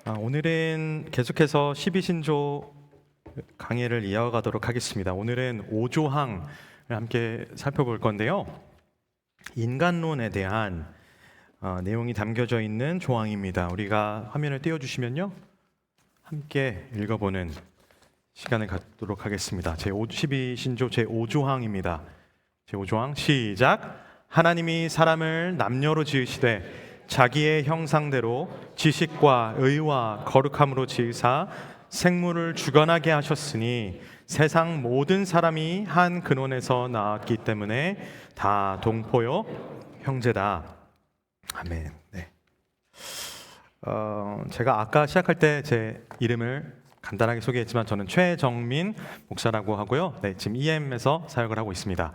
오늘은 계속해서 12신조 강의를 이어가도록 하겠습니다. 오늘은 5조항을 함께 살펴볼 건데요. 인간론에 대한 내용이 담겨져 있는 조항입니다. 우리가 화면을 띄워주시면요, 함께 읽어보는 시간을 갖도록 하겠습니다. 12신조 제5조항입니다. 제5조항 시작! 하나님이 사람을 남녀로 지으시되 자기의 형상대로 지식과 의와 거룩함으로 지으사 생물을 주관하게 하셨으니 세상 모든 사람이 한 근원에서 나왔기 때문에 다 동포요 형제다. 아멘. 네. 제가 아까 시작할 때 제 이름을 간단하게 소개했지만 저는 최정민 목사라고 하고요. 네, 지금 EM에서 사역을 하고 있습니다.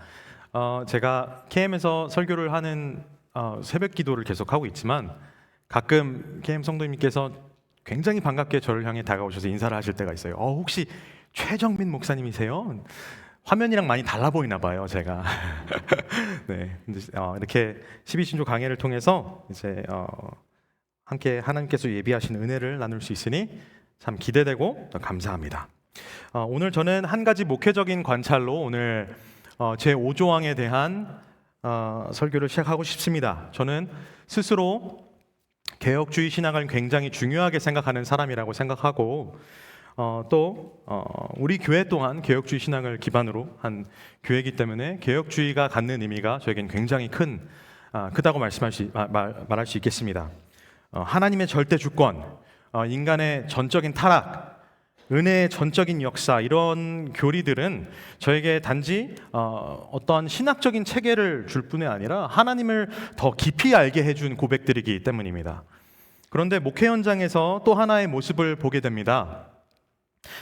제가 KM에서 설교를 하는 새벽 기도를 계속하고 있지만 가끔 KM 성도님께서 굉장히 반갑게 저를 향해 다가오셔서 인사를 하실 때가 있어요. 혹시 최정민 목사님이세요? 화면이랑 많이 달라 보이나 봐요, 제가. 네, 이렇게 12신조 강해를 통해서 이제 함께 하나님께서 예비하신 은혜를 나눌 수 있으니 참 기대되고 감사합니다. 오늘 저는 한 가지 목회적인 관찰로 오늘 제5조항에 대한 설교를 시작하고 싶습니다. 저는 스스로 개혁주의 신학을 굉장히 중요하게 생각하는 사람이라고 생각하고 또 우리 교회 또한 개혁주의 신학을 기반으로 한 교회이기 때문에 개혁주의가 갖는 의미가 저에겐 굉장히 크다고 말할 수 있겠습니다. 하나님의 절대 주권, 인간의 전적인 타락, 은혜의 전적인 역사, 이런 교리들은 저에게 단지 어떤 신학적인 체계를 줄 뿐이 아니라 하나님을 더 깊이 알게 해준 고백들이기 때문입니다. 그런데 목회 현장에서 또 하나의 모습을 보게 됩니다.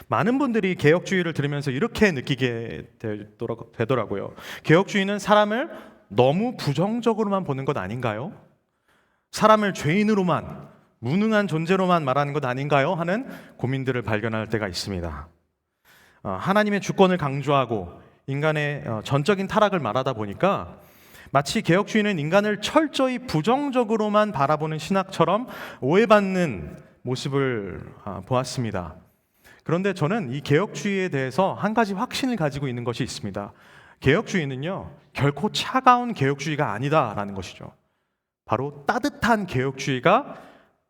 많은 분들이 개혁주의를 들으면서 이렇게 느끼게 되더라고요. 개혁주의는 사람을 너무 부정적으로만 보는 것 아닌가요? 사람을 죄인으로만, 무능한 존재로만 말하는 것 아닌가요? 하는 고민들을 발견할 때가 있습니다. 하나님의 주권을 강조하고 인간의 전적인 타락을 말하다 보니까 마치 개혁주의는 인간을 철저히 부정적으로만 바라보는 신학처럼 오해받는 모습을 보았습니다. 그런데 저는 이 개혁주의에 대해서 한 가지 확신을 가지고 있는 것이 있습니다. 개혁주의는요, 결코 차가운 개혁주의가 아니다라는 것이죠. 바로 따뜻한 개혁주의가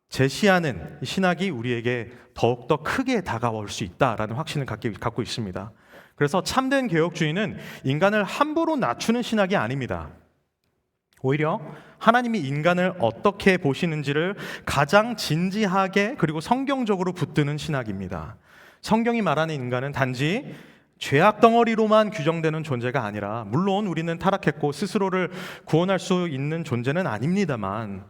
제시하는 신학이 우리에게 더욱더 크게 다가올 수 있다라는 확신을 갖고 있습니다. 그래서 참된 개혁주의는 인간을 함부로 낮추는 신학이 아닙니다. 오히려 하나님이 인간을 어떻게 보시는지를 가장 진지하게 그리고 성경적으로 붙드는 신학입니다. 성경이 말하는 인간은 단지 죄악 덩어리로만 규정되는 존재가 아니라, 물론 우리는 타락했고 스스로를 구원할 수 있는 존재는 아닙니다만,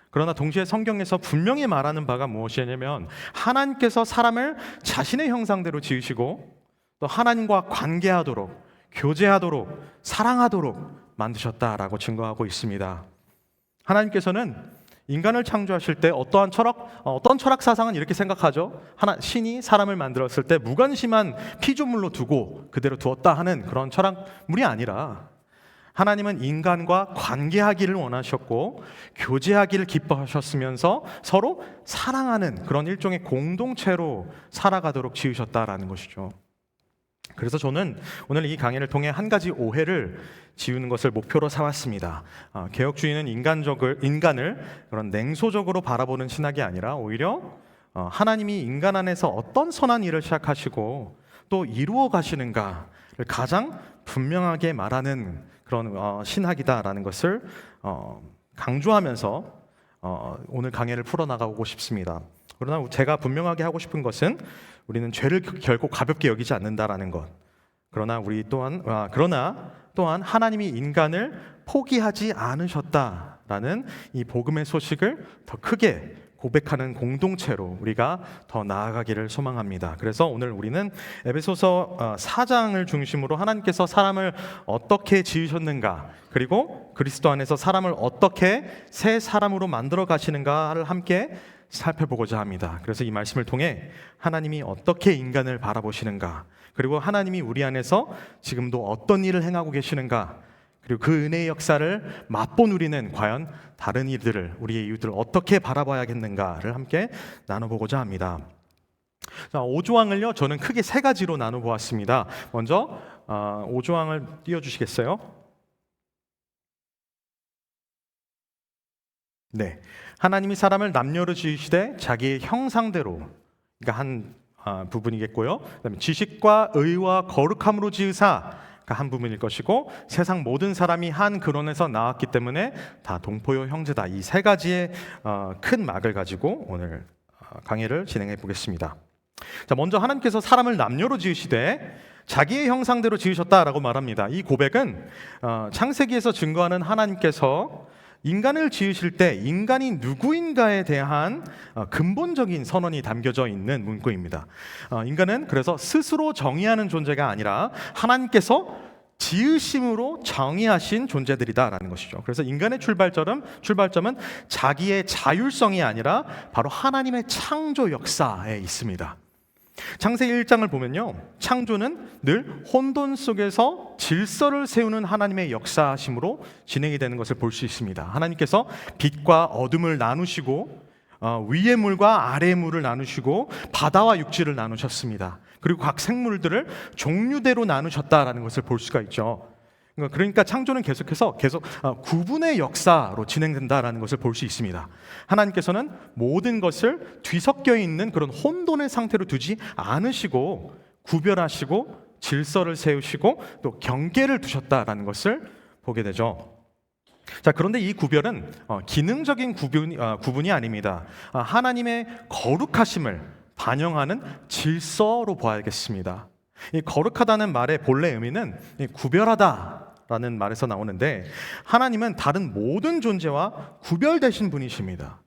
그러나 동시에 성경에서 분명히 말하는 바가 무엇이냐면 하나님께서 사람을 자신의 형상대로 지으시고 또 하나님과 관계하도록, 교제하도록, 사랑하도록 만드셨다라고 증거하고 있습니다. 하나님께서는 인간을 창조하실 때 어떤 철학 사상은 이렇게 생각하죠. 신이 사람을 만들었을 때 무관심한 피조물로 두고 그대로 두었다 하는 그런 철학물이 아니라, 하나님은 인간과 관계하기를 원하셨고 교제하기를 기뻐하셨으면서 서로 사랑하는 그런 일종의 공동체로 살아가도록 지으셨다라는 것이죠. 그래서 저는 오늘 이 강의를 통해 한 가지 오해를 지우는 것을 목표로 삼았습니다. 개혁주의는 인간을 그런 냉소적으로 바라보는 신학이 아니라 오히려 하나님이 인간 안에서 어떤 선한 일을 시작하시고 또 이루어 가시는가를 가장 분명하게 말하는 그런 신학이다라는 것을 강조하면서 오늘 강의를 풀어나가고 싶습니다. 그러나 제가 분명하게 하고 싶은 것은 우리는 죄를 결코 가볍게 여기지 않는다라는 것. 그러나 또한 하나님이 인간을 포기하지 않으셨다라는 이 복음의 소식을 더 크게 고백하는 공동체로 우리가 더 나아가기를 소망합니다. 그래서 오늘 우리는 에베소서 4장을 중심으로 하나님께서 사람을 어떻게 지으셨는가, 그리고 그리스도 안에서 사람을 어떻게 새 사람으로 만들어 가시는가를 함께 살펴보고자 합니다. 그래서 이 말씀을 통해 하나님이 어떻게 인간을 바라보시는가, 그리고 하나님이 우리 안에서 지금도 어떤 일을 행하고 계시는가, 그리고 그 은혜의 역사를 맛본 우리는 과연 다른 이들을, 우리의 이웃들을 어떻게 바라봐야겠는가를 함께 나눠보고자 합니다. 자, 5조항을요 저는 크게 세 가지로 나눠보았습니다. 먼저 5조항을 띄워주시겠어요? 네, 하나님이 사람을 남녀로 지으시되 자기의 형상대로, 그러니까 한 부분이겠고요. 그다음에 지식과 의와 거룩함으로 지으사, 한 부분일 것이고, 세상 모든 사람이 한 근원에서 나왔기 때문에 다 동포요 형제다. 이 세 가지의 큰 막을 가지고 오늘 강의를 진행해 보겠습니다. 자, 먼저 하나님께서 사람을 남녀로 지으시되 자기의 형상대로 지으셨다라고 말합니다. 이 고백은 창세기에서 증거하는 하나님께서 인간을 지으실 때 인간이 누구인가에 대한 근본적인 선언이 담겨져 있는 문구입니다. 인간은 그래서 스스로 정의하는 존재가 아니라 하나님께서 지으심으로 정의하신 존재들이다라는 것이죠. 그래서 인간의 출발점은 자기의 자율성이 아니라 바로 하나님의 창조 역사에 있습니다. 창세기 1장을 보면요, 창조는 늘 혼돈 속에서 질서를 세우는 하나님의 역사심으로 진행이 되는 것을 볼 수 있습니다. 하나님께서 빛과 어둠을 나누시고 위의 물과 아래의 물을 나누시고 바다와 육지를 나누셨습니다. 그리고 각 생물들을 종류대로 나누셨다라는 것을 볼 수가 있죠. 그러니까 창조는 계속 구분의 역사로 진행된다라는 것을 볼 수 있습니다. 하나님께서는 모든 것을 뒤섞여 있는 그런 혼돈의 상태로 두지 않으시고 구별하시고 질서를 세우시고 또 경계를 두셨다라는 것을 보게 되죠. 자, 그런데 이 구별은 기능적인 구분이 아닙니다. 하나님의 거룩하심을 반영하는 질서로 봐야겠습니다. 이 거룩하다는 말의 본래 의미는 구별하다라는 말에서 나오는데, 하나님은 다른 모든 존재와 구별되신 분이십니다.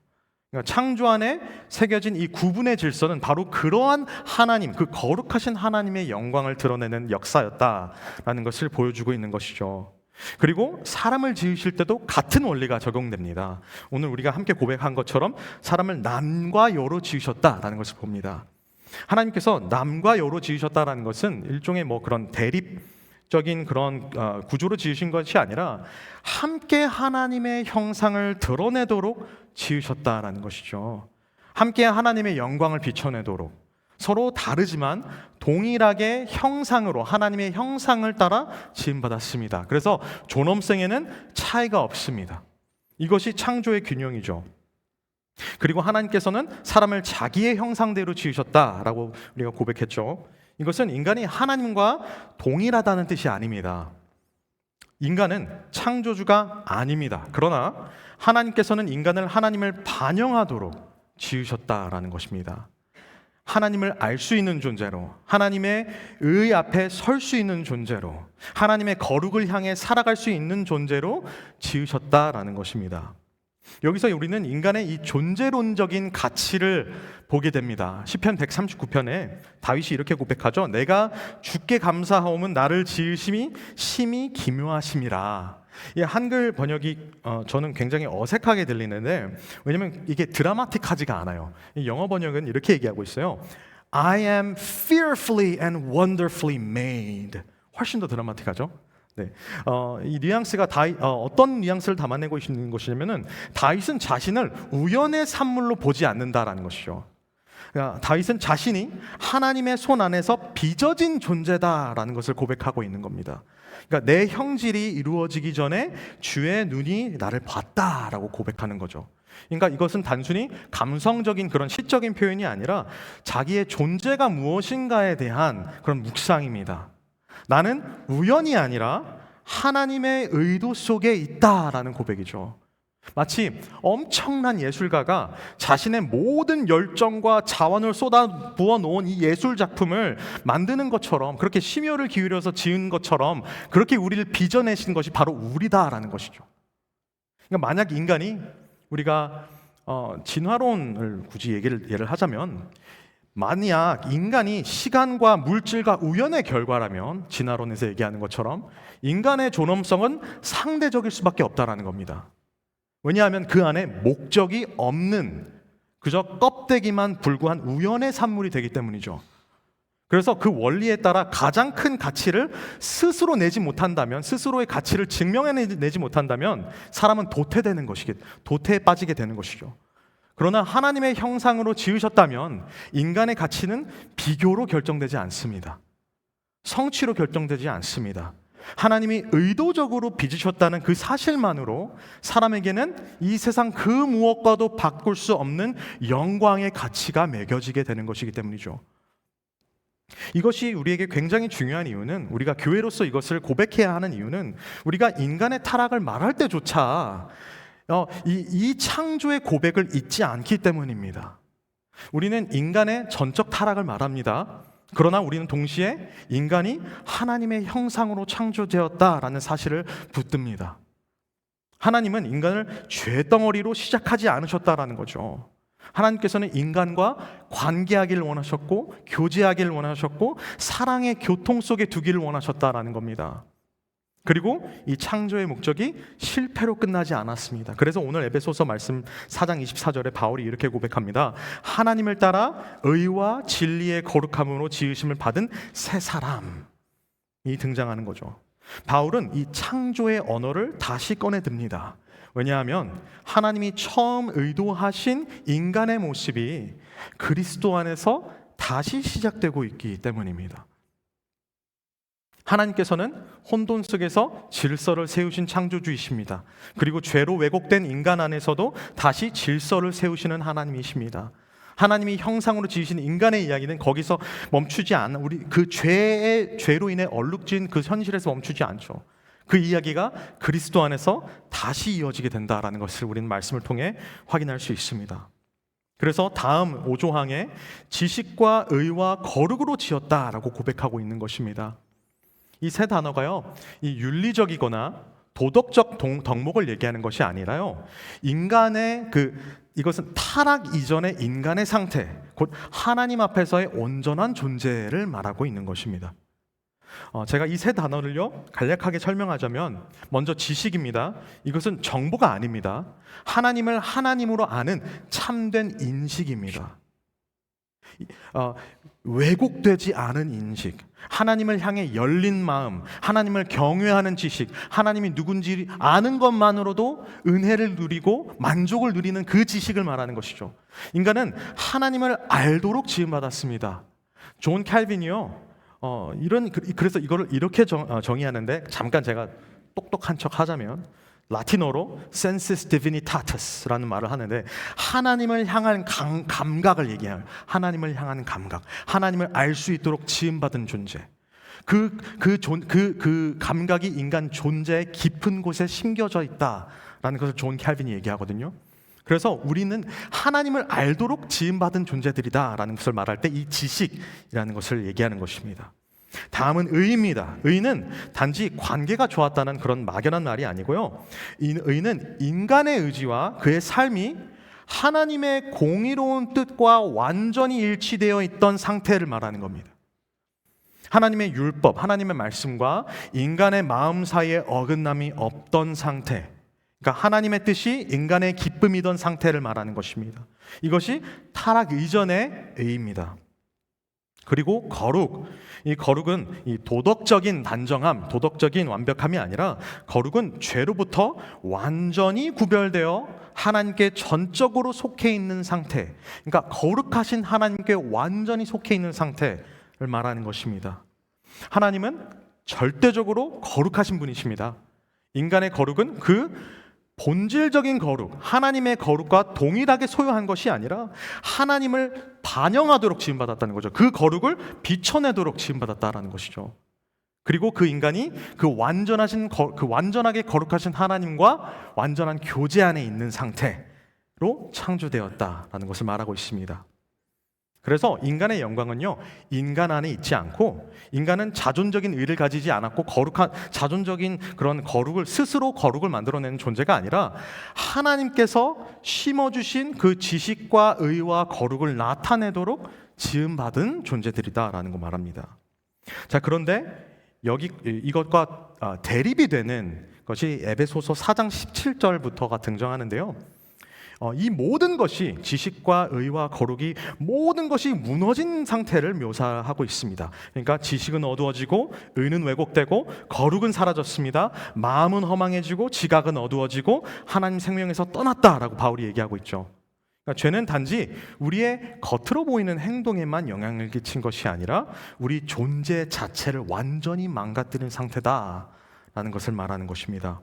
그러니까 창조 안에 새겨진 이 구분의 질서는 바로 그러한 하나님, 그 거룩하신 하나님의 영광을 드러내는 역사였다라는 것을 보여주고 있는 것이죠. 그리고 사람을 지으실 때도 같은 원리가 적용됩니다. 오늘 우리가 함께 고백한 것처럼 사람을 남과 여로 지으셨다라는 것을 봅니다. 하나님께서 남과 여로 지으셨다라는 것은 일종의 그런 대립적인 그런 구조로 지으신 것이 아니라 함께 하나님의 형상을 드러내도록 지으셨다라는 것이죠. 함께 하나님의 영광을 비춰내도록, 서로 다르지만 동일하게 형상으로, 하나님의 형상을 따라 지음받았습니다. 그래서 존엄성에는 차이가 없습니다. 이것이 창조의 균형이죠. 그리고 하나님께서는 사람을 자기의 형상대로 지으셨다라고 우리가 고백했죠. 이것은 인간이 하나님과 동일하다는 뜻이 아닙니다. 인간은 창조주가 아닙니다. 그러나 하나님께서는 인간을 하나님을 반영하도록 지으셨다라는 것입니다. 하나님을 알 수 있는 존재로, 하나님의 의 앞에 설 수 있는 존재로, 하나님의 거룩을 향해 살아갈 수 있는 존재로 지으셨다라는 것입니다. 여기서 우리는 인간의 이 존재론적인 가치를 보게 됩니다. 시편 139편에 다윗이 이렇게 고백하죠. 내가 주께 감사하오면 나를 지으심이 심히 기묘하심이라. 이 한글 번역이 저는 굉장히 어색하게 들리는데, 왜냐하면 이게 드라마틱하지가 않아요. 이 영어 번역은 이렇게 얘기하고 있어요. I am fearfully and wonderfully made. 훨씬 더 드라마틱하죠. 네, 이 뉘앙스가 어떤 뉘앙스를 담아내고 있는 것이냐면은 다윗은 자신을 우연의 산물로 보지 않는다라는 것이죠. 그러니까 다윗은 자신이 하나님의 손 안에서 빚어진 존재다라는 것을 고백하고 있는 겁니다. 그러니까 내 형질이 이루어지기 전에 주의 눈이 나를 봤다라고 고백하는 거죠. 그러니까 이것은 단순히 감성적인 그런 시적인 표현이 아니라 자기의 존재가 무엇인가에 대한 그런 묵상입니다. 나는 우연이 아니라 하나님의 의도 속에 있다라는 고백이죠. 마치 엄청난 예술가가 자신의 모든 열정과 자원을 쏟아 부어 놓은 이 예술 작품을 만드는 것처럼, 그렇게 심혈을 기울여서 지은 것처럼 그렇게 우리를 빚어내신 것이 바로 우리다라는 것이죠. 그러니까 만약 인간이, 우리가 진화론을 굳이 예를 하자면, 만약 인간이 시간과 물질과 우연의 결과라면, 진화론에서 얘기하는 것처럼 인간의 존엄성은 상대적일 수밖에 없다라는 겁니다. 왜냐하면 그 안에 목적이 없는, 그저 껍데기만 불구한 우연의 산물이 되기 때문이죠. 그래서 그 원리에 따라 가장 큰 가치를 스스로 내지 못한다면, 스스로의 가치를 증명해내지 못한다면 사람은 도태에 빠지게 되는 것이죠. 그러나 하나님의 형상으로 지으셨다면 인간의 가치는 비교로 결정되지 않습니다. 성취로 결정되지 않습니다. 하나님이 의도적으로 빚으셨다는 그 사실만으로 사람에게는 이 세상 그 무엇과도 바꿀 수 없는 영광의 가치가 매겨지게 되는 것이기 때문이죠. 이것이 우리에게 굉장히 중요한 이유는, 우리가 교회로서 이것을 고백해야 하는 이유는, 우리가 인간의 타락을 말할 때조차 이 창조의 고백을 잊지 않기 때문입니다. 우리는 인간의 전적 타락을 말합니다. 그러나 우리는 동시에 인간이 하나님의 형상으로 창조되었다라는 사실을 붙듭니다. 하나님은 인간을 죄덩어리로 시작하지 않으셨다라는 거죠. 하나님께서는 인간과 관계하기를 원하셨고, 교제하기를 원하셨고, 사랑의 교통 속에 두기를 원하셨다라는 겁니다. 그리고 이 창조의 목적이 실패로 끝나지 않았습니다. 그래서 오늘 에베소서 말씀 4장 24절에 바울이 이렇게 고백합니다. 하나님을 따라 의와 진리의 거룩함으로 지으심을 받은 새 사람이 등장하는 거죠. 바울은 이 창조의 언어를 다시 꺼내듭니다. 왜냐하면 하나님이 처음 의도하신 인간의 모습이 그리스도 안에서 다시 시작되고 있기 때문입니다. 하나님께서는 혼돈 속에서 질서를 세우신 창조주이십니다. 그리고 죄로 왜곡된 인간 안에서도 다시 질서를 세우시는 하나님이십니다. 하나님이 형상으로 지으신 인간의 이야기는 거기서 멈추지 않아, 우리 그 죄로 인해 얼룩진 그 현실에서 멈추지 않죠. 그 이야기가 그리스도 안에서 다시 이어지게 된다라는 것을 우리는 말씀을 통해 확인할 수 있습니다. 그래서 다음 5조항에 지식과 의와 거룩으로 지었다라고 고백하고 있는 것입니다. 이 세 단어가요, 이 윤리적이거나 도덕적 덕목을 얘기하는 것이 아니라요, 이것은 타락 이전의 인간의 상태, 곧 하나님 앞에서의 온전한 존재를 말하고 있는 것입니다. 제가 이 세 단어를요 간략하게 설명하자면, 먼저 지식입니다. 이것은 정보가 아닙니다. 하나님을 하나님으로 아는 참된 인식입니다. 왜곡되지 않은 인식, 하나님을 향해 열린 마음, 하나님을 경외하는 지식, 하나님이 누군지 아는 것만으로도 은혜를 누리고 만족을 누리는 그 지식을 말하는 것이죠. 인간은 하나님을 알도록 지음받았습니다. 존 칼빈이요, 그래서 이거를 이렇게 정의하는데, 잠깐 제가 똑똑한 척 하자면 라틴어로 sensus divinitatis라는 말을 하는데, 하나님을 향한 감각을 얘기해요. 하나님을 향한 감각, 하나님을 알 수 있도록 지음받은 존재. 그 감각이 인간 존재의 깊은 곳에 심겨져 있다라는 것을 존 칼빈이 얘기하거든요. 그래서 우리는 하나님을 알도록 지음받은 존재들이다라는 것을 말할 때 이 지식이라는 것을 얘기하는 것입니다. 다음은 의입니다. 의는 단지 관계가 좋았다는 그런 막연한 말이 아니고요, 의는 인간의 의지와 그의 삶이 하나님의 공의로운 뜻과 완전히 일치되어 있던 상태를 말하는 겁니다. 하나님의 율법, 하나님의 말씀과 인간의 마음 사이에 어긋남이 없던 상태, 그러니까 하나님의 뜻이 인간의 기쁨이던 상태를 말하는 것입니다. 이것이 타락 이전의 의입니다. 그리고 거룩, 이 거룩은 이 도덕적인 단정함, 도덕적인 완벽함이 아니라, 거룩은 죄로부터 완전히 구별되어 하나님께 전적으로 속해 있는 상태, 그러니까 거룩하신 하나님께 완전히 속해 있는 상태를 말하는 것입니다. 하나님은 절대적으로 거룩하신 분이십니다. 인간의 거룩은 그 본질적인 거룩, 하나님의 거룩과 동일하게 소유한 것이 아니라 하나님을 반영하도록 지음받았다는 거죠. 그 거룩을 비춰내도록 지음받았다는 것이죠. 그리고 그 인간이 그 완전하게 거룩하신 하나님과 완전한 교제 안에 있는 상태로 창조되었다라는 것을 말하고 있습니다. 그래서 인간의 영광은요, 인간 안에 있지 않고, 인간은 자존적인 의를 가지지 않았고 자존적인 그런 스스로 거룩을 만들어내는 존재가 아니라 하나님께서 심어주신 그 지식과 의와 거룩을 나타내도록 지음받은 존재들이다라는 거 말합니다. 자, 그런데 이것과 대립이 되는 것이 에베소서 4장 17절부터가 등장하는데요, 이 모든 것이 지식과 의와 거룩이 모든 것이 무너진 상태를 묘사하고 있습니다. 그러니까 지식은 어두워지고 의는 왜곡되고 거룩은 사라졌습니다. 마음은 허망해지고 지각은 어두워지고 하나님 생명에서 떠났다라고 바울이 얘기하고 있죠. 그러니까 죄는 단지 우리의 겉으로 보이는 행동에만 영향을 끼친 것이 아니라 우리 존재 자체를 완전히 망가뜨린 상태다라는 것을 말하는 것입니다.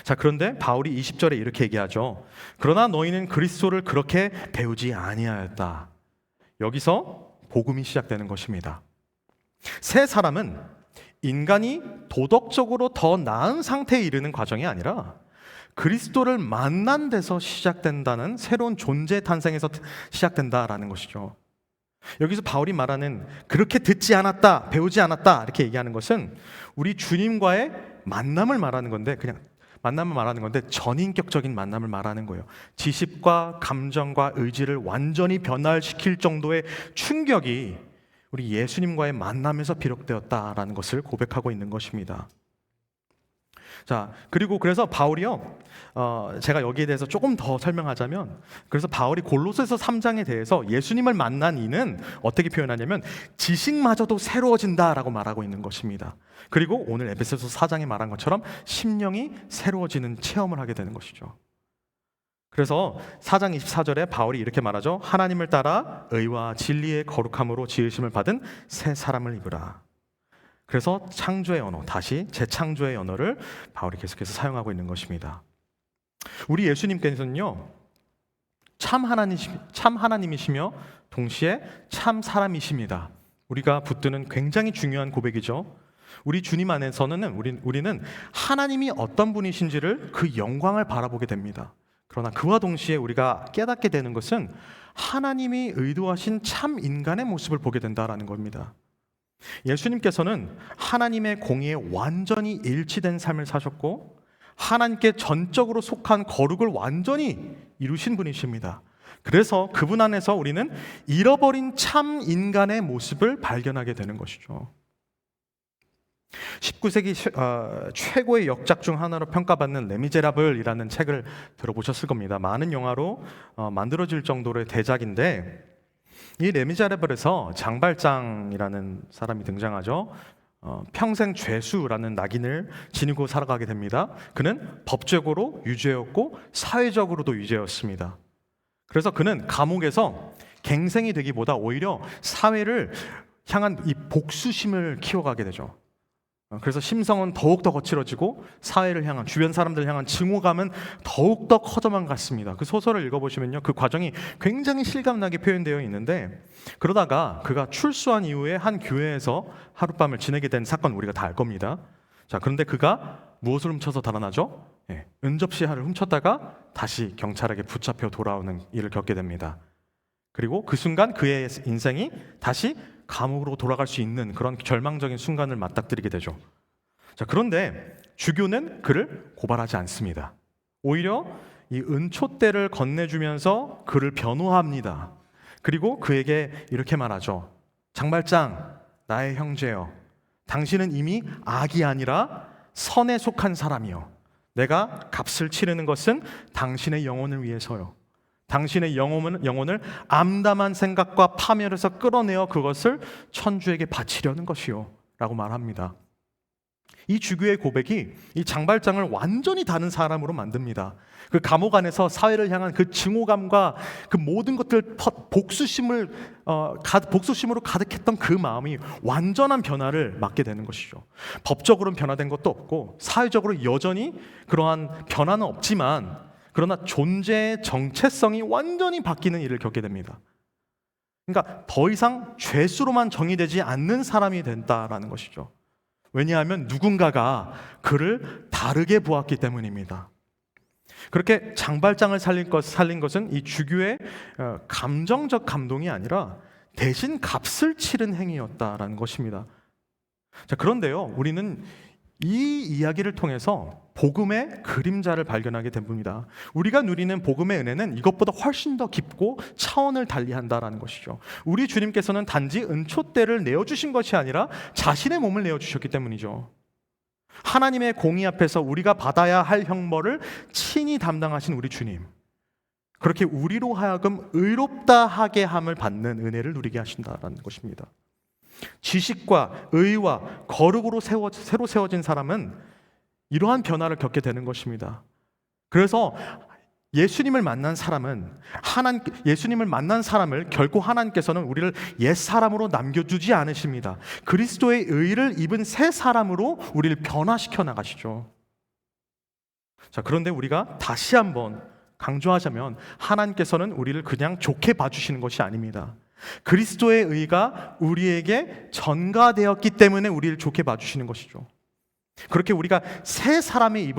자, 그런데 바울이 20절에 이렇게 얘기하죠. 그러나 너희는 그리스도를 그렇게 배우지 아니하였다. 여기서 복음이 시작되는 것입니다. 새 사람은 인간이 도덕적으로 더 나은 상태에 이르는 과정이 아니라 그리스도를 만난 데서 시작된다는 새로운 존재 탄생에서 시작된다라는 것이죠. 여기서 바울이 말하는 그렇게 듣지 않았다, 배우지 않았다 이렇게 얘기하는 것은 우리 주님과의 만남을 말하는 건데, 그냥 만남을 말하는 건데 전인격적인 만남을 말하는 거예요. 지식과 감정과 의지를 완전히 변화시킬 정도의 충격이 우리 예수님과의 만남에서 비롯되었다라는 것을 고백하고 있는 것입니다. 자, 그리고 그래서 바울이요, 제가 여기에 대해서 조금 더 설명하자면, 그래서 바울이 골로새서 3장에 대해서 예수님을 만난 이는 어떻게 표현하냐면 지식마저도 새로워진다라고 말하고 있는 것입니다. 그리고 오늘 에베소서 4장에 말한 것처럼 심령이 새로워지는 체험을 하게 되는 것이죠. 그래서 4장 24절에 바울이 이렇게 말하죠. 하나님을 따라 의와 진리의 거룩함으로 지으심을 받은 새 사람을 입으라. 그래서 창조의 언어, 다시 재창조의 언어를 바울이 계속해서 사용하고 있는 것입니다. 우리 예수님께서는요, 참 하나님이시며 동시에 참 사람이십니다. 우리가 붙드는 굉장히 중요한 고백이죠. 우리 주님 안에서는 우리는 하나님이 어떤 분이신지를, 그 영광을 바라보게 됩니다. 그러나 그와 동시에 우리가 깨닫게 되는 것은 하나님이 의도하신 참 인간의 모습을 보게 된다라는 겁니다. 예수님께서는 하나님의 공의에 완전히 일치된 삶을 사셨고 하나님께 전적으로 속한 거룩을 완전히 이루신 분이십니다. 그래서 그분 안에서 우리는 잃어버린 참 인간의 모습을 발견하게 되는 것이죠. 19세기 최고의 역작 중 하나로 평가받는 레미제라블이라는 책을 들어보셨을 겁니다. 많은 영화로 만들어질 정도로의 대작인데, 이 레미제라블에서 장발장이라는 사람이 등장하죠. 평생 죄수라는 낙인을 지니고 살아가게 됩니다. 그는 법적으로 유죄였고 사회적으로도 유죄였습니다. 그래서 그는 감옥에서 갱생이 되기보다 오히려 사회를 향한 이 복수심을 키워가게 되죠. 그래서 심성은 더욱더 거칠어지고 사회를 향한, 주변 사람들을 향한 증오감은 더욱더 커져만 갔습니다. 그 소설을 읽어보시면요, 그 과정이 굉장히 실감나게 표현되어 있는데, 그러다가 그가 출소한 이후에 한 교회에서 하룻밤을 지내게 된 사건 우리가 다 알 겁니다. 자, 그런데 그가 무엇을 훔쳐서 달아나죠? 은접시화를 훔쳤다가 다시 경찰에게 붙잡혀 돌아오는 일을 겪게 됩니다. 그리고 그 순간 그의 인생이 다시 감옥으로 돌아갈 수 있는 그런 절망적인 순간을 맞닥뜨리게 되죠. 자, 그런데 주교는 그를 고발하지 않습니다. 오히려 이 은촛대를 건네주면서 그를 변호합니다. 그리고 그에게 이렇게 말하죠. 장발장, 나의 형제여, 당신은 이미 악이 아니라 선에 속한 사람이요, 내가 값을 치르는 것은 당신의 영혼을 위해서요, 당신의 영혼을 암담한 생각과 파멸에서 끌어내어 그것을 천주에게 바치려는 것이요 라고 말합니다. 이 주교의 고백이 이 장발장을 완전히 다른 사람으로 만듭니다. 그 감옥 안에서 사회를 향한 그 증오감과 그 모든 것들, 복수심으로 가득했던 그 마음이 완전한 변화를 맞게 되는 것이죠. 법적으로는 변화된 것도 없고 사회적으로 여전히 그러한 변화는 없지만, 그러나 존재의 정체성이 완전히 바뀌는 일을 겪게 됩니다. 그러니까 더 이상 죄수로만 정의되지 않는 사람이 된다라는 것이죠. 왜냐하면 누군가가 그를 다르게 보았기 때문입니다. 그렇게 장발장을 살린 것은 이 주교의 감정적 감동이 아니라 대신 값을 치른 행위였다라는 것입니다. 자, 그런데요, 우리는 이 이야기를 통해서 복음의 그림자를 발견하게 됩니다. 우리가 누리는 복음의 은혜는 이것보다 훨씬 더 깊고 차원을 달리한다라는 것이죠. 우리 주님께서는 단지 은촛대를 내어주신 것이 아니라 자신의 몸을 내어주셨기 때문이죠. 하나님의 공의 앞에서 우리가 받아야 할 형벌을 친히 담당하신 우리 주님, 그렇게 우리로 하여금 의롭다 하게 함을 받는 은혜를 누리게 하신다라는 것입니다. 지식과 의와 거룩으로 새로 세워진 사람은 이러한 변화를 겪게 되는 것입니다. 그래서 예수님을 만난 사람을 결코 하나님께서는 우리를 옛 사람으로 남겨두지 않으십니다. 그리스도의 의를 입은 새 사람으로 우리를 변화시켜 나가시죠. 자, 그런데 우리가 다시 한번 강조하자면 하나님께서는 우리를 그냥 좋게 봐주시는 것이 아닙니다. 그리스도의 의가 우리에게 전가되었기 때문에 우리를 좋게 봐주시는 것이죠. 그렇게 우리가 새 사람의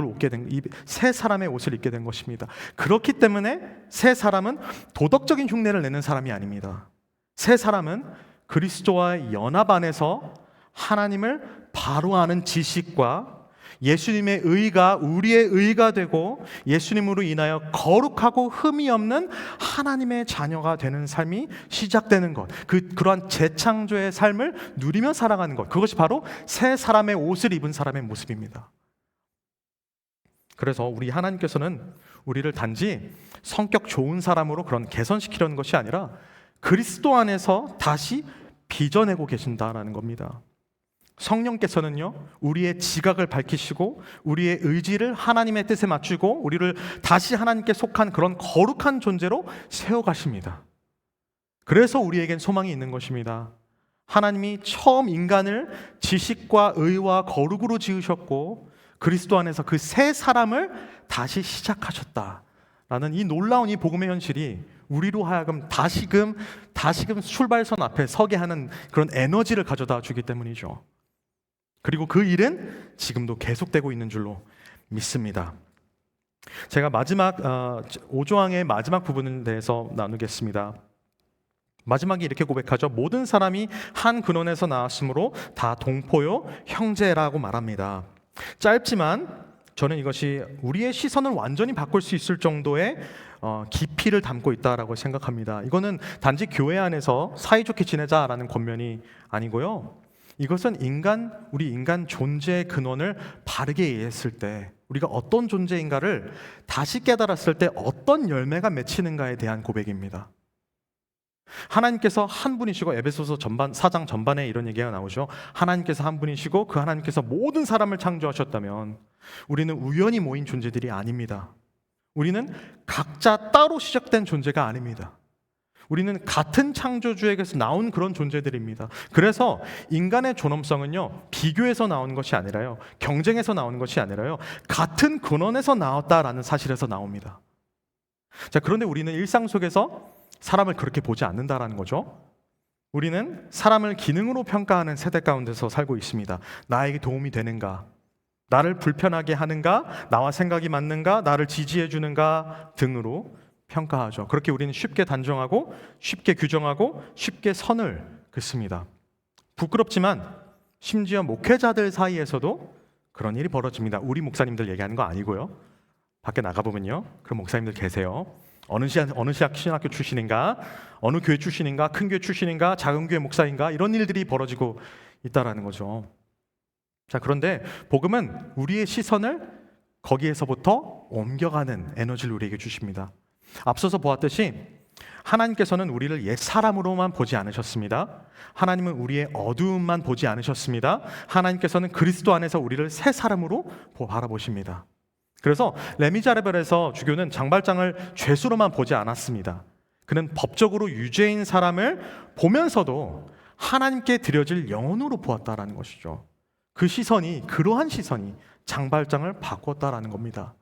새 사람의 옷을 입게 된 것입니다. 그렇기 때문에 새 사람은 도덕적인 흉내를 내는 사람이 아닙니다. 새 사람은 그리스도와 연합 안에서 하나님을 바로 아는 지식과 예수님의 의가 우리의 의가 되고 예수님으로 인하여 거룩하고 흠이 없는 하나님의 자녀가 되는 삶이 시작되는 것, 그러한 재창조의 삶을 누리며 살아가는 것, 그것이 바로 새 사람의 옷을 입은 사람의 모습입니다. 그래서 우리 하나님께서는 우리를 단지 성격 좋은 사람으로 그런 개선시키려는 것이 아니라 그리스도 안에서 다시 빚어내고 계신다라는 겁니다. 성령께서는요, 우리의 지각을 밝히시고 우리의 의지를 하나님의 뜻에 맞추고 우리를 다시 하나님께 속한 그런 거룩한 존재로 세워가십니다. 그래서 우리에겐 소망이 있는 것입니다. 하나님이 처음 인간을 지식과 의와 거룩으로 지으셨고 그리스도 안에서 그 새 사람을 다시 시작하셨다라는 이 놀라운 이 복음의 현실이 우리로 하여금 다시금 출발선 앞에 서게 하는 그런 에너지를 가져다 주기 때문이죠. 그리고 그 일은 지금도 계속되고 있는 줄로 믿습니다. 제가 마지막 5조항의 마지막 부분에 대해서 나누겠습니다. 마지막에 이렇게 고백하죠. 모든 사람이 한 근원에서 나왔으므로 다 동포요 형제라고 말합니다. 짧지만 저는 이것이 우리의 시선을 완전히 바꿀 수 있을 정도의 깊이를 담고 있다라고 생각합니다. 이거는 단지 교회 안에서 사이좋게 지내자라는 권면이 아니고요. 이것은 우리 인간 존재의 근원을 바르게 이해했을 때 우리가 어떤 존재인가를 다시 깨달았을 때 어떤 열매가 맺히는가에 대한 고백입니다. 하나님께서 한 분이시고 에베소서 4장 전반에 이런 얘기가 나오죠. 하나님께서 한 분이시고 그 하나님께서 모든 사람을 창조하셨다면 우리는 우연히 모인 존재들이 아닙니다. 우리는 각자 따로 시작된 존재가 아닙니다. 우리는 같은 창조주에게서 나온 그런 존재들입니다. 그래서 인간의 존엄성은요, 비교에서 나오는 것이 아니라요, 경쟁에서 나오는 것이 아니라요, 같은 근원에서 나왔다라는 사실에서 나옵니다. 자, 그런데 우리는 일상 속에서 사람을 그렇게 보지 않는다라는 거죠. 우리는 사람을 기능으로 평가하는 세대 가운데서 살고 있습니다. 나에게 도움이 되는가? 나를 불편하게 하는가? 나와 생각이 맞는가? 나를 지지해 주는가? 등으로 평가하죠. 그렇게 우리는 쉽게 단정하고 쉽게 규정하고 쉽게 선을 긋습니다. 부끄럽지만 심지어 목회자들 사이에서도 그런 일이 벌어집니다. 우리 목사님들 얘기하는 거 아니고요. 밖에 나가보면요, 그런 목사님들 계세요. 어느 신학교 출신인가, 어느 교회 출신인가, 큰 교회 출신인가, 작은 교회 목사인가, 이런 일들이 벌어지고 있다라는 거죠. 자, 그런데 복음은 우리의 시선을 거기에서부터 옮겨가는 에너지를 우리에게 주십니다. 앞서서 보았듯이 하나님께서는 우리를 옛 사람으로만 보지 않으셨습니다. 하나님은 우리의 어두움만 보지 않으셨습니다. 하나님께서는 그리스도 안에서 우리를 새 사람으로 바라보십니다. 그래서 레미자레벨에서 주교는 장발장을 죄수로만 보지 않았습니다. 그는 법적으로 유죄인 사람을 보면서도 하나님께 드려질 영혼으로 보았다라는 것이죠. 그러한 시선이 장발장을 바꿨다라는 겁니다.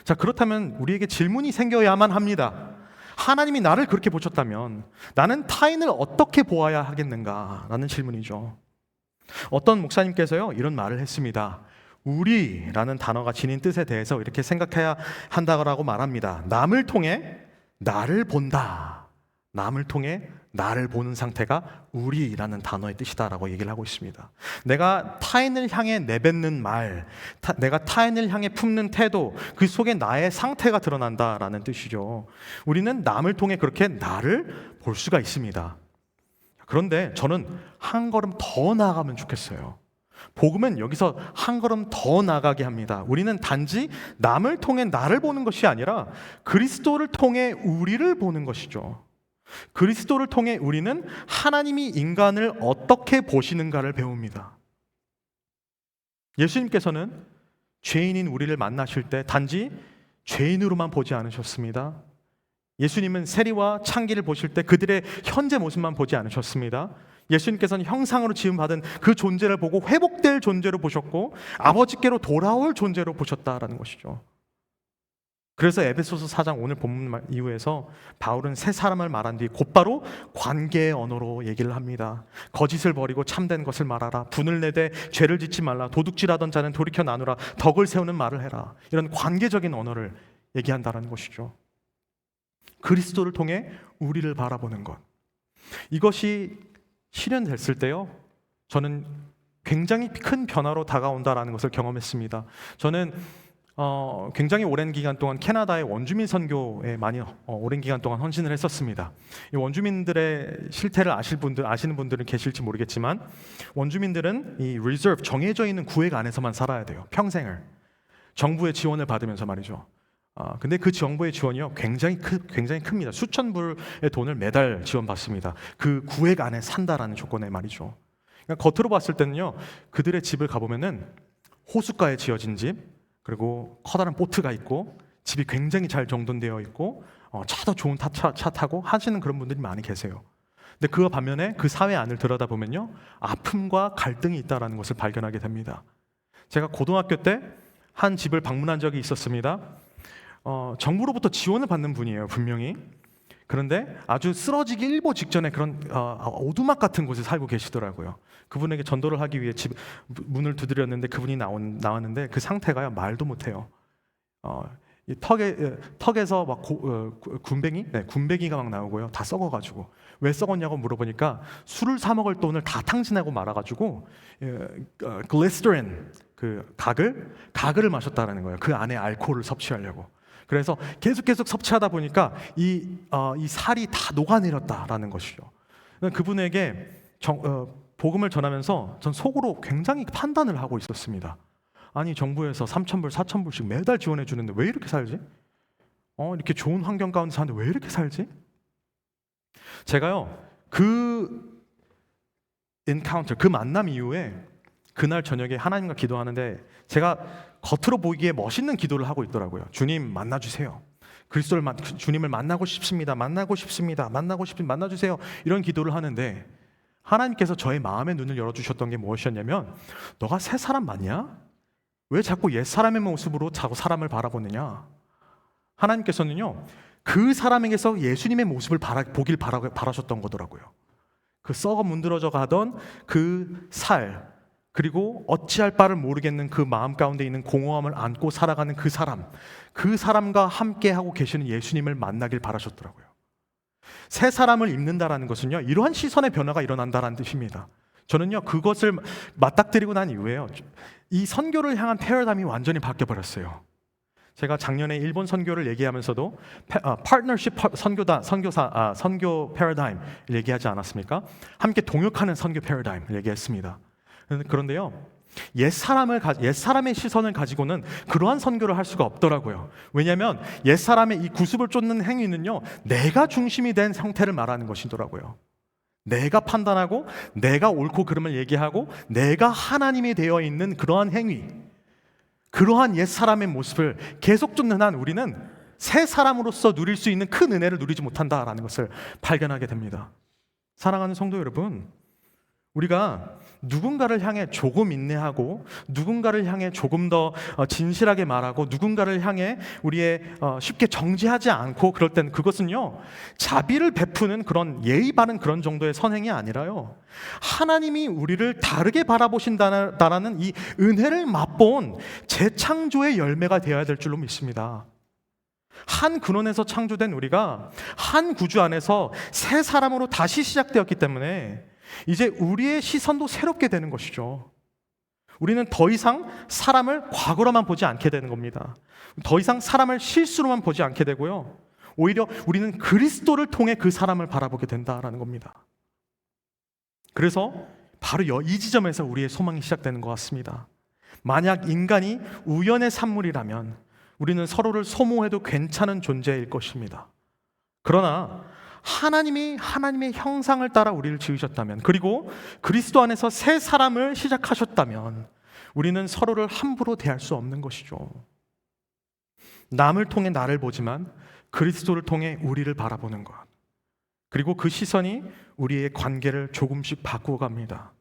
자, 그렇다면 우리에게 질문이 생겨야만 합니다. 하나님이 나를 그렇게 보셨다면 나는 타인을 어떻게 보아야 하겠는가? 라는 질문이죠. 어떤 목사님께서요, 이런 말을 했습니다. 우리라는 단어가 지닌 뜻에 대해서 이렇게 생각해야 한다고 말합니다. 남을 통해 나를 본다. 남을 통해 나를 보는 상태가 우리라는 단어의 뜻이다라고 얘기를 하고 있습니다. 내가 타인을 향해 내뱉는 말, 내가 타인을 향해 품는 태도, 그 속에 나의 상태가 드러난다라는 뜻이죠. 우리는 남을 통해 그렇게 나를 볼 수가 있습니다. 그런데 저는 한 걸음 더 나아가면 좋겠어요. 복음은 여기서 한 걸음 더 나가게 합니다. 우리는 단지 남을 통해 나를 보는 것이 아니라 그리스도를 통해 우리를 보는 것이죠. 그리스도를 통해 우리는 하나님이 인간을 어떻게 보시는가를 배웁니다. 예수님께서는 죄인인 우리를 만나실 때 단지 죄인으로만 보지 않으셨습니다. 예수님은 세리와 창기를 보실 때 그들의 현재 모습만 보지 않으셨습니다. 예수님께서는 형상으로 지음받은 그 존재를 보고 회복될 존재로 보셨고 아버지께로 돌아올 존재로 보셨다라는 것이죠. 그래서 에베소서 4장 오늘 본문 이후에서 바울은 새 사람을 말한 뒤 곧바로 관계의 언어로 얘기를 합니다. 거짓을 버리고 참된 것을 말하라. 분을 내되 죄를 짓지 말라. 도둑질하던 자는 돌이켜 나누라. 덕을 세우는 말을 해라. 이런 관계적인 언어를 얘기한다는 것이죠. 그리스도를 통해 우리를 바라보는 것, 이것이 실현됐을 때요, 저는 굉장히 큰 변화로 다가온다라는 것을 경험했습니다. 저는 굉장히 오랜 기간 동안 캐나다의 원주민 선교에 많이 오랜 기간 동안 헌신을 했었습니다. 이 원주민들의 실태를 아시는 분들은 계실지 모르겠지만, 원주민들은 이 리저브, 정해져 있는 구획 안에서만 살아야 돼요. 평생을 정부의 지원을 받으면서 말이죠. 근데 그 정부의 지원이요 굉장히 큽니다. 수천 불의 돈을 매달 지원받습니다. 그 구획 안에 산다라는 조건에 말이죠. 그러니까 겉으로 봤을 때는요, 그들의 집을 가보면은 호숫가에 지어진 집, 그리고 커다란 보트가 있고 집이 굉장히 잘 정돈되어 있고 차도 좋은 차 타고 하시는 그런 분들이 많이 계세요. 근데 그와 반면에 그 사회 안을 들여다보면요, 아픔과 갈등이 있다는 것을 발견하게 됩니다. 제가 고등학교 때 한 집을 방문한 적이 있었습니다. 정부로부터 지원을 받는 분이에요, 분명히. 그런데 아주 쓰러지기 일보 직전에 그런 오두막 같은 곳에 살고 계시더라고요. 그분에게 전도를 하기 위해 집 문을 두드렸는데 그분이 나왔는데 그 상태가요, 말도 못해요. 이 턱에서 막 군뱅이가 막 나오고요, 다 썩어가지고. 왜 썩었냐고 물어보니까 술을 사 먹을 돈을 다 탕진하고 말아가지고 글리스테린, 그 가글을 마셨다라는 거예요. 그 안에 알코올을 섭취하려고. 그래서 계속 섭취하다 보니까 이 살이 다 녹아내렸다라는 것이죠. 그분에게 복음을 전하면서 전 속으로 굉장히 판단을 하고 있었습니다. 아니, 정부에서 3,000불, 4,000불씩 매달 지원해 주는데 왜 이렇게 살지? 이렇게 좋은 환경 가운데 사는데 왜 이렇게 살지? 제가요, 그 엔카운터, 그 만남 이후에 그날 저녁에 하나님과 기도하는데 제가 겉으로 보이기에 멋있는 기도를 하고 있더라고요. 주님 만나주세요. 주님을 만나고 싶습니다. 만나주세요. 이런 기도를 하는데 하나님께서 저의 마음의 눈을 열어주셨던 게 무엇이었냐면, 너가 새 사람 맞냐? 왜 자꾸 옛사람의 모습으로 자꾸 사람을 바라보느냐? 하나님께서는요, 그 사람에게서 예수님의 모습을 보길 바라셨던 거더라고요. 그 썩어 문드러져 가던 그 살, 그리고 어찌할 바를 모르겠는 그 마음 가운데 있는 공허함을 안고 살아가는 그 사람과 함께하고 계시는 예수님을 만나길 바라셨더라고요. 새 사람을 입는다라는 것은요, 이러한 시선의 변화가 일어난다라는 뜻입니다. 저는요, 그것을 맞닥뜨리고 난 이후에요, 이 선교를 향한 패러다임이 완전히 바뀌어버렸어요. 제가 작년에 일본 선교를 얘기하면서도 파트너십 선교 패러다임 얘기하지 않았습니까? 함께 동역하는 선교 패러다임 얘기했습니다. 그런데요, 옛사람의 시선을 가지고는 그러한 선교를 할 수가 없더라고요. 왜냐하면 옛사람의 이 구습을 쫓는 행위는요, 내가 중심이 된 형태를 말하는 것이더라고요. 내가 판단하고 내가 옳고 그름을 얘기하고 내가 하나님이 되어 있는 그러한 행위, 그러한 옛사람의 모습을 계속 쫓는 한 우리는 새 사람으로서 누릴 수 있는 큰 은혜를 누리지 못한다라는 것을 발견하게 됩니다. 사랑하는 성도 여러분, 우리가 누군가를 향해 조금 인내하고 누군가를 향해 조금 더 진실하게 말하고 누군가를 향해 우리의 쉽게 정죄하지 않고 그럴 땐 그것은요, 자비를 베푸는 그런 예의 바른 그런 정도의 선행이 아니라요, 하나님이 우리를 다르게 바라보신다라는 이 은혜를 맛본 재창조의 열매가 되어야 될 줄로 믿습니다. 한 근원에서 창조된 우리가 한 구주 안에서 새 사람으로 다시 시작되었기 때문에 이제 우리의 시선도 새롭게 되는 것이죠. 우리는 더 이상 사람을 과거로만 보지 않게 되는 겁니다. 더 이상 사람을 실수로만 보지 않게 되고요, 오히려 우리는 그리스도를 통해 그 사람을 바라보게 된다라는 겁니다. 그래서 바로 이 지점에서 우리의 소망이 시작되는 것 같습니다. 만약 인간이 우연의 산물이라면 우리는 서로를 소모해도 괜찮은 존재일 것입니다. 그러나 하나님의 형상을 따라 우리를 지으셨다면, 그리고 그리스도 안에서 새 사람을 시작하셨다면 우리는 서로를 함부로 대할 수 없는 것이죠. 남을 통해 나를 보지만 그리스도를 통해 우리를 바라보는 것, 그리고 그 시선이 우리의 관계를 조금씩 바꾸어 갑니다.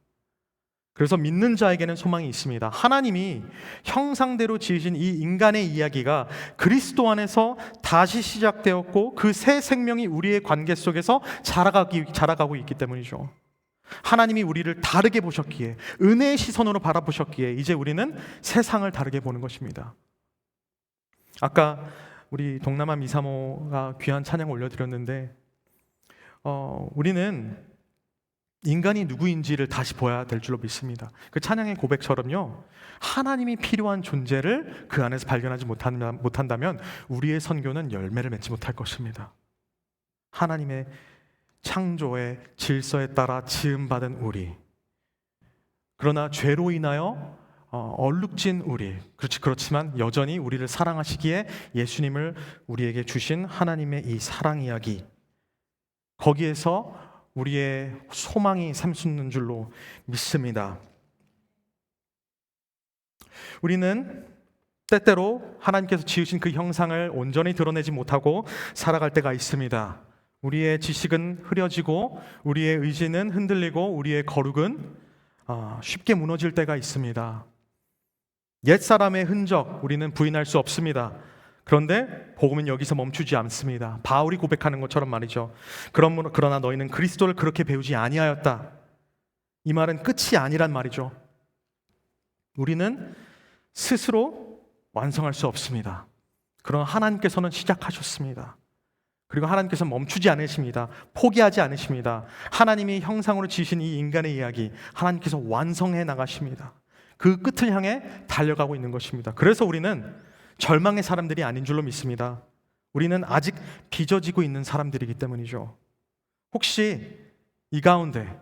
그래서 믿는 자에게는 소망이 있습니다. 하나님이 형상대로 지으신 이 인간의 이야기가 그리스도 안에서 다시 시작되었고 그 새 생명이 우리의 관계 속에서 자라가고 있기 때문이죠. 하나님이 우리를 다르게 보셨기에, 은혜의 시선으로 바라보셨기에 이제 우리는 세상을 다르게 보는 것입니다. 아까 우리 동남아 미사모가 귀한 찬양을 올려드렸는데 우리는 인간이 누구인지를 다시 보아야 될 줄로 믿습니다. 그 찬양의 고백처럼요, 하나님이 필요한 존재를 그 안에서 발견하지 못한다면 우리의 선교는 열매를 맺지 못할 것입니다. 하나님의 창조의 질서에 따라 지음받은 우리, 그러나 죄로 인하여 얼룩진 우리, 그렇지만 여전히 우리를 사랑하시기에 예수님을 우리에게 주신 하나님의 이 사랑 이야기, 거기에서 우리의 소망이 샘솟는 줄로 믿습니다. 우리는 때때로 하나님께서 지으신 그 형상을 온전히 드러내지 못하고 살아갈 때가 있습니다. 우리의 지식은 흐려지고 우리의 의지는 흔들리고 우리의 거룩은 쉽게 무너질 때가 있습니다. 옛사람의 흔적 우리는 부인할 수 없습니다. 그런데 복음은 여기서 멈추지 않습니다. 바울이 고백하는 것처럼 말이죠. 그러나 너희는 그리스도를 그렇게 배우지 아니하였다. 이 말은 끝이 아니란 말이죠. 우리는 스스로 완성할 수 없습니다. 그러나 하나님께서는 시작하셨습니다. 그리고 하나님께서 멈추지 않으십니다. 포기하지 않으십니다. 하나님이 형상으로 지으신 이 인간의 이야기, 하나님께서 완성해 나가십니다. 그 끝을 향해 달려가고 있는 것입니다. 그래서 우리는 절망의 사람들이 아닌 줄로 믿습니다. 우리는 아직 빚어지고 있는 사람들이기 때문이죠. 혹시 이 가운데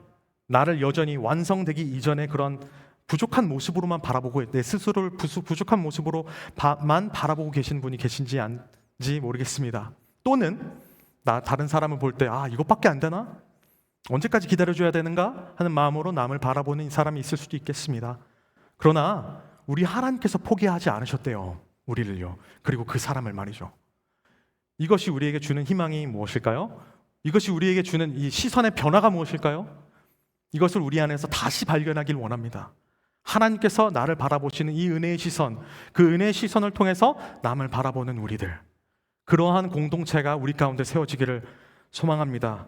나를 여전히 완성되기 이전에 그런 부족한 모습으로만 바라보고, 내 스스로를 부족한 모습으로만 바라보고 계신 분이 계신지 안지 모르겠습니다. 또는 다른 사람을 볼 때 이것밖에 안 되나? 언제까지 기다려줘야 되는가? 하는 마음으로 남을 바라보는 사람이 있을 수도 있겠습니다. 그러나 우리 하나님께서 포기하지 않으셨대요. 우리를요. 그리고 그 사람을 말이죠. 이것이 우리에게 주는 희망이 무엇일까요? 이것이 우리에게 주는 이 시선의 변화가 무엇일까요? 이것을 우리 안에서 다시 발견하길 원합니다. 하나님께서 나를 바라보시는 이 은혜의 시선, 그 은혜의 시선을 통해서 남을 바라보는 우리들, 그러한 공동체가 우리 가운데 세워지기를 소망합니다.